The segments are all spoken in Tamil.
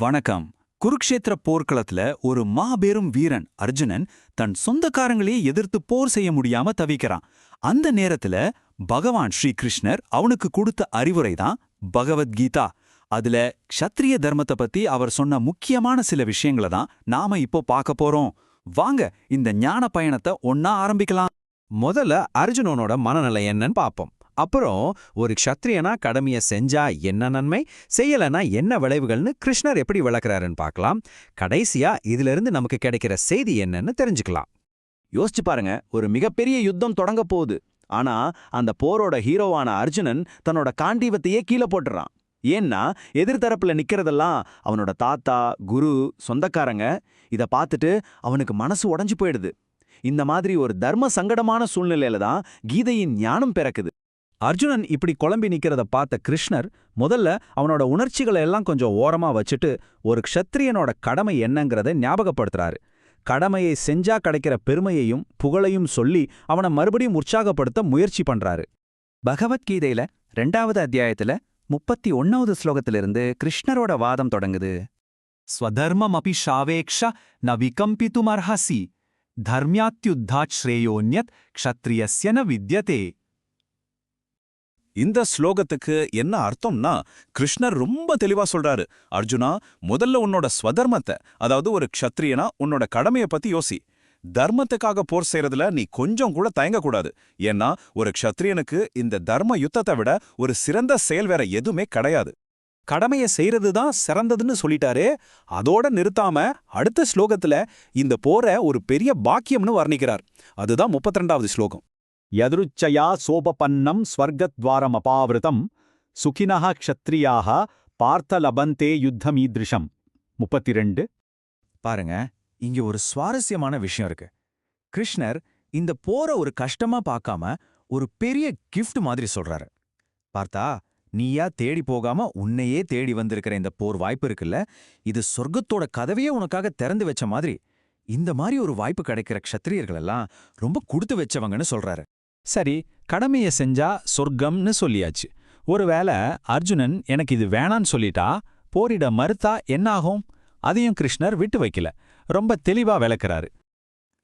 வணக்கம். குருக்ஷேத்திர போர்க்களத்துல ஒரு மாபெரும் வீரன் அர்ஜுனன் தன் சொந்தக்காரங்களே எதிர்த்து போர் செய்ய முடியாம தவிக்கிறான். அந்த நேரத்துல பகவான் ஸ்ரீ கிருஷ்ணர் அவனுக்கு கொடுத்த அறிவுரை தான் பகவத்கீதா. அதுல க்ஷத்ரிய தர்மத்தை பத்தி அவர் சொன்ன முக்கியமான சில விஷயங்களை தான் நாம இப்போ பார்க்க போறோம். வாங்க இந்த ஞான பயணத்தை ஒன்னா ஆரம்பிக்கலாம். முதல்ல அர்ஜுனனோட மனநிலை என்னன்னு பாப்போம். அப்புறம் ஒரு க்ஷத்ரியனா கடமைய செஞ்சா என்ன நன்மை, செய்யலனா என்ன விளைவுகள்னு கிருஷ்ணர் எப்படி விளக்குறாருன்னு பார்க்கலாம். கடைசியா இதுல இருந்து நமக்கு கிடைக்கிற செய்தி என்னன்னு தெரிஞ்சுக்கலாம். யோசிச்சு பாருங்க, ஒரு மிகப்பெரிய யுத்தம் தொடங்க போகுது. ஆனா அந்த போரோட ஹீரோவான அர்ஜுனன் தன்னோட காண்டீவத்தையே கீழே போட்டுறான். ஏன்னா எதிர்த்தரப்புல நிக்கிறதெல்லாம் அவனோட தாத்தா, குரு, சொந்தக்காரங்க. இத பார்த்துட்டு அவனுக்கு மனசு உடைஞ்சு போயிடுது. இந்த மாதிரி ஒரு தர்ம சங்கடமான சூழ்நிலையில தான் கீதையின் ஞானம் பிறக்குது. அர்ஜுனன் இப்படி குழம்பி நிக்கிறத பார்த்த கிருஷ்ணர் முதல்ல அவனோட உணர்ச்சிகளை எல்லாம் கொஞ்சம் ஓரமா வச்சுட்டு ஒரு க்ஷத்ரியனோட கடமை என்னங்கிறத ஞாபகப்படுத்துறாரு. கடமையை செஞ்சா கிடைக்கிற பெருமையையும் புகழையும் சொல்லி அவனை மறுபடியும் உற்சாகப்படுத்த முயற்சி பண்றாரு. பகவத்கீதையில 2வது அத்தியாயத்துல 31வது ஸ்லோகத்திலிருந்து கிருஷ்ணரோட வாதம் தொடங்குது. ஸ்வதர்மம் அபி ஷாவேக்ஷ ந விகம்பித்துமர்ஹசி தர்மியாத்யுத்தாத் ஸ்ரேயோன்யத் க்ஷத்ரியஸ்ய ந வித்யதே. இந்த ஸ்லோகத்துக்கு என்ன அர்த்தம்னா, கிருஷ்ணர் ரொம்ப தெளிவா சொல்றாரு, அர்ஜுனா, முதல்ல உன்னோட ஸ்வதர்மத்தை, அதாவது ஒரு க்ஷத்ரியனா உன்னோட கடமையை பத்தி யோசி. தர்மத்துக்காக போர் செய்யறதுல நீ கொஞ்சம் கூட தயங்கக்கூடாது. ஏன்னா ஒரு க்ஷத்ரியனுக்கு இந்த தர்ம யுத்தத்தை விட ஒரு சிறந்த செயல் வேற எதுவுமே கிடையாது. கடமையை செய்யறது தான் சிறந்ததுன்னு சொல்லிட்டாரே, அதோட நிறுத்தாம அடுத்த ஸ்லோகத்துல இந்த போரை ஒரு பெரிய பாக்கியம்னு வர்ணிக்கிறார். அதுதான் 32வது ஸ்லோகம். யதுருச்சயா சோபபன்னம் ஸ்வர்கத்வாரமபாவிருதம் சுகினஹ க்ஷத்ரியாக பார்த்தலபந்தே யுத்தமீத்ரிஷம். 32. பாருங்க, இங்க ஒரு சுவாரஸ்யமான விஷயம் இருக்கு. கிருஷ்ணர் இந்த போரை ஒரு கஷ்டமா பார்க்காம ஒரு பெரிய கிஃப்ட் மாதிரி சொல்றாரு. பார்த்தா, நீயா தேடி போகாம உன்னையே தேடி வந்திருக்கிற இந்த போர் வாய்ப்பு இருக்குல்ல, இது சொர்க்கத்தோட கதவையே உனக்காக திறந்து வச்ச மாதிரி. இந்த மாதிரி ஒரு வாய்ப்பு கிடைக்கிற க்ஷத்ரியர்கள் எல்லாம் ரொம்ப கொடுத்து வச்சவங்கன்னு சொல்றாரு. சரி, கடமையை செஞ்சா சொர்க்கம்னு சொல்லியாச்சு. ஒருவேளை அர்ஜுனன் எனக்கு இது வேணான்னு சொல்லிட்டா, போரிட மறுத்தா என்னாகும்? அதையும் கிருஷ்ணர் விட்டு வைக்கல, ரொம்ப தெளிவா விளக்குறாரு.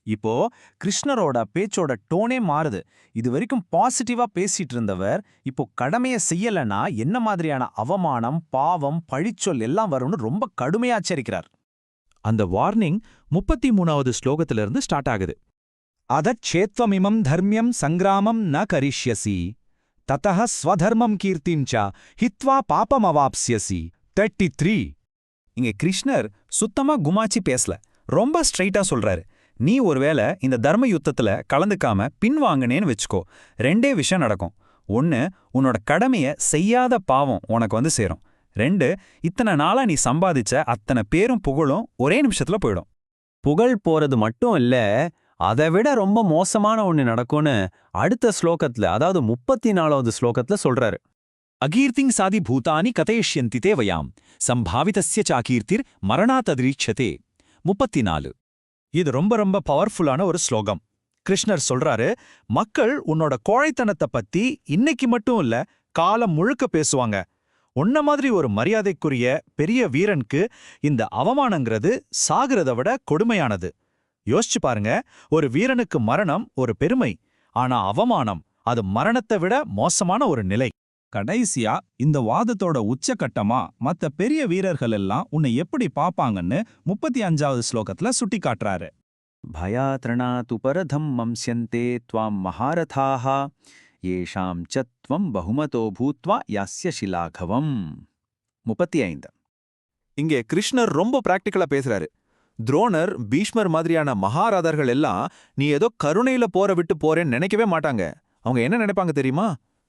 இப்போ கிருஷ்ணரோட பேச்சோட டோனே மாறுது. இது வரைக்கும் பாசிட்டிவா பேசிட்டு இருந்தவர் இப்போ கடமையை செய்யலனா என்ன மாதிரியான அவமானம், பாவம், பழிச்சொல் எல்லாம் வரும்னு ரொம்ப கடுமையா எச்சரிக்கிறார். அந்த வார்னிங் 33வது ஸ்லோகத்திலிருந்து ஸ்டார்ட் ஆகுது. அதச்சேத்வமிமம் தர்மியம் சங்கிராமம் ந கரிஷ்யசி ததஹ ஸ்வதர்மம் கீர்த்திஞ்சா ஹித்வா பாபமவாப்ஸ்யசி. 33. இங்க கிருஷ்ணர் சுத்தமா குமாச்சி பேசல, ரொம்ப ஸ்ட்ரைட்டா சொல்றாரு. நீ ஒருவேளை இந்த தர்ம யுத்தத்துல கலந்துக்காம பின்வாங்கினேன்னு வச்சுக்கோ, 2 விஷயம் நடக்கும். 1, உன்னோட கடமைய செய்யாத பாவம் உனக்கு வந்து சேரும். 2, இத்தனை நாளா நீ சம்பாதிச்ச அத்தனை பேரும் புகழும் ஒரே நிமிஷத்துல போயிடும். புகழ் போறது மட்டும் இல்ல, அதை விட ரொம்ப மோசமான ஒண்ணு நடக்கும்னு அடுத்த ஸ்லோகத்துல, அதாவது 34வது ஸ்லோகத்துல சொல்றாரு. அகீர்த்திங் சாதி பூதானி கதயிஷ்யந்தி தேவயாம் சம்பாவிதஸ்ய சாகீர்த்திர் மரணாததிரீட்சதே. 34. இது ரொம்ப ரொம்ப பவர்ஃபுல்லான ஒரு ஸ்லோகம். கிருஷ்ணர் சொல்றாரு, மக்கள் உன்னோட கோழைத்தனத்தை பத்தி இன்னைக்கு மட்டும் இல்ல, காலம் முழுக்க பேசுவாங்க. உன்ன மாதிரி ஒரு மரியாதைக்குரிய பெரிய வீரனுக்கு இந்த அவமானங்கிறது சாகிறத விட கொடுமையானது. யோசிச்சு பாருங்க, ஒரு வீரனுக்கு மரணம் ஒரு பெருமை, ஆனா அவமானம் அது மரணத்தை விட மோசமான ஒரு நிலை. கடைசியா இந்த வாதத்தோட உச்சகட்டமா மத்த பெரிய வீரர்கள் எல்லாம் உன்னை எப்படி பாப்பாங்கன்னு 35வது ஸ்லோகத்துல சுட்டி காட்டுறாரு. பயாத்ரணாது பரதம் மம்ஸ்யந்தே த்வாம் மகாரதாஹ ஏஷாம் சத்வம் பகுமதோ பூத்வா யாஸ்ய சிலாகவம். 35. இங்கே கிருஷ்ணர் ரொம்ப பிராக்டிக்கலா பேசுறாரு. துரோணர், பீஷ்மர் மாதிரியான மகாராதர்கள் எல்லாம் நீ ஏதோ கருணையில போற விட்டு போறேன்னு நினைக்கவே மாட்டாங்க. அவங்க என்ன நினைப்பாங்க தெரியுமா?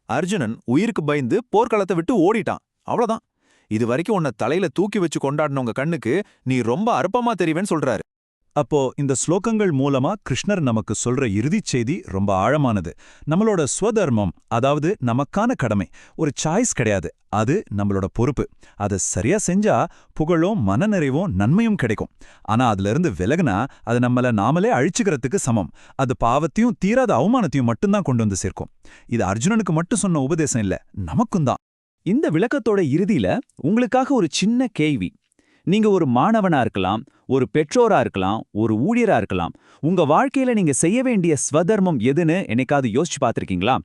அர்ஜுனன் உயிருக்கு பயந்து போர்க்களத்தை விட்டு ஓடிட்டான், அவ்வளவுதான். இது வரைக்கும் உன்னை தலையில தூக்கி வச்சு கொண்டாடினவங்க கண்ணுக்கு நீ ரொம்ப அற்பமா தெரிவேன்னு சொல்றாரு. அப்போ இந்த ஸ்லோகங்கள் மூலமா கிருஷ்ணர் நமக்கு சொல்ற இறுதிச் செய்தி ரொம்ப ஆழமானது. நம்மளோட ஸ்வதர்மம், அதாவது நமக்கான கடமை, ஒரு சாய்ஸ் கிடையாது, அது நம்மளோட பொறுப்பு. அதை சரியா செஞ்சா புகழும் மனநிறைவும் நன்மையும் கிடைக்கும். ஆனா அதுல இருந்து விலகுனா அது நம்மள நாமளே அழிச்சுக்கிறதுக்கு சமம். அது பாவத்தையும் தீராத அவமானத்தையும் மட்டும்தான் கொண்டு வந்து சேர்க்கும். இது அர்ஜுனனுக்கு மட்டும் சொன்ன உபதேசம் இல்ல, நமக்கும் தான். இந்த விளக்கத்தோட இறுதியில உங்களுக்காக ஒரு சின்ன கேள்வி. நீங்க ஒரு மாணவனா இருக்கலாம், ஒரு பெற்றோரா இருக்கலாம், ஒரு ஊழியரா இருக்கலாம். உங்க வாழ்க்கையில நீங்க செய்ய வேண்டிய ஸ்வதர்மம் எதுன்னு என்னைக்காவது யோசிச்சு பார்த்திருக்கீங்களா?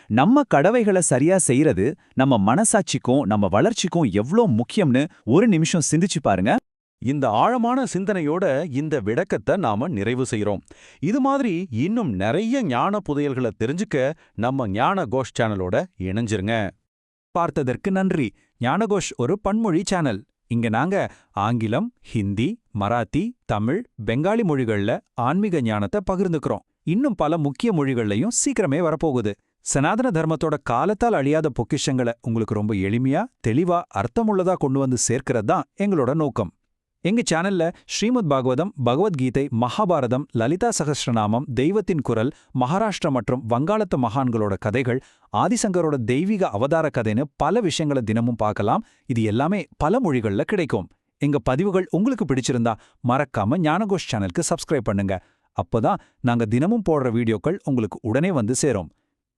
நம்ம கடவைகளை சரியா செய்யறது நம்ம மனசாட்சிக்கும் நம்ம வளர்ச்சிக்கும் எவ்ளோ முக்கியம்னு ஒரு நிமிஷம் சிந்திச்சு பாருங்க. இந்த ஆழமான சிந்தனையோட இந்த விளக்கத்தை நாம நிறைவு செய்றோம். இது மாதிரி இன்னும் நிறைய ஞான புதையல்களை தெரிஞ்சுக்க நம்ம ஞான கோஷ் சேனலோட இணைஞ்சிருங்க. பார்த்ததற்கு நன்றி. ஞானகோஷ் ஒரு பன்மொழி சேனல். இங்க நாங்க ஆங்கிலம், ஹிந்தி, மராத்தி, தமிழ், பெங்காலி மொழிகள்ல ஆன்மீக ஞானத்தை பகிர்ந்துக்கிறோம். இன்னும் பல முக்கிய மொழிகள்லயும் சீக்கிரமே வரப்போகுது. சனாதன தர்மத்தோட காலத்தால் அழியாத பொக்கிஷங்களை உங்களுக்கு ரொம்ப எளிமையா, தெளிவா, அர்த்தமுள்ளதா கொண்டு வந்து சேர்க்கிறது தான் எங்களோட நோக்கம். எங்க சேனல்ல ஸ்ரீமத் பாகவதம், பகவத்கீதை, மகாபாரதம், லலிதா சகஸ்ரநாமம், தெய்வத்தின் குரல், மகாராஷ்டிரா மற்றும் வங்காளத்து மகான்களோட கதைகள், ஆதிசங்கரோட தெய்வீக அவதார கதைன்னு பல விஷயங்களை தினமும் பார்க்கலாம். இது எல்லாமே பல மொழிகள்ல கிடைக்கும். எங்க பதிவுகள் உங்களுக்கு பிடிச்சிருந்தா மறக்காம ஞானகோஷ் சேனலுக்கு சப்ஸ்கிரைப் பண்ணுங்க. அப்போதான் நாங்க தினமும் போடுற வீடியோக்கள் உங்களுக்கு உடனே வந்து சேரும்.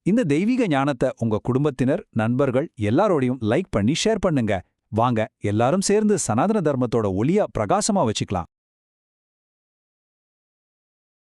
இந்த தெய்வீக ஞானத்தை உங்க குடும்பத்தினர், நண்பர்கள் எல்லாரோடையும் லைக் பண்ணி ஷேர் பண்ணுங்க. வாங்க எல்லாரும் சேர்ந்து சனாதன தர்மத்தோட ஒளியா பிரகாசமா வச்சுக்கலாம்.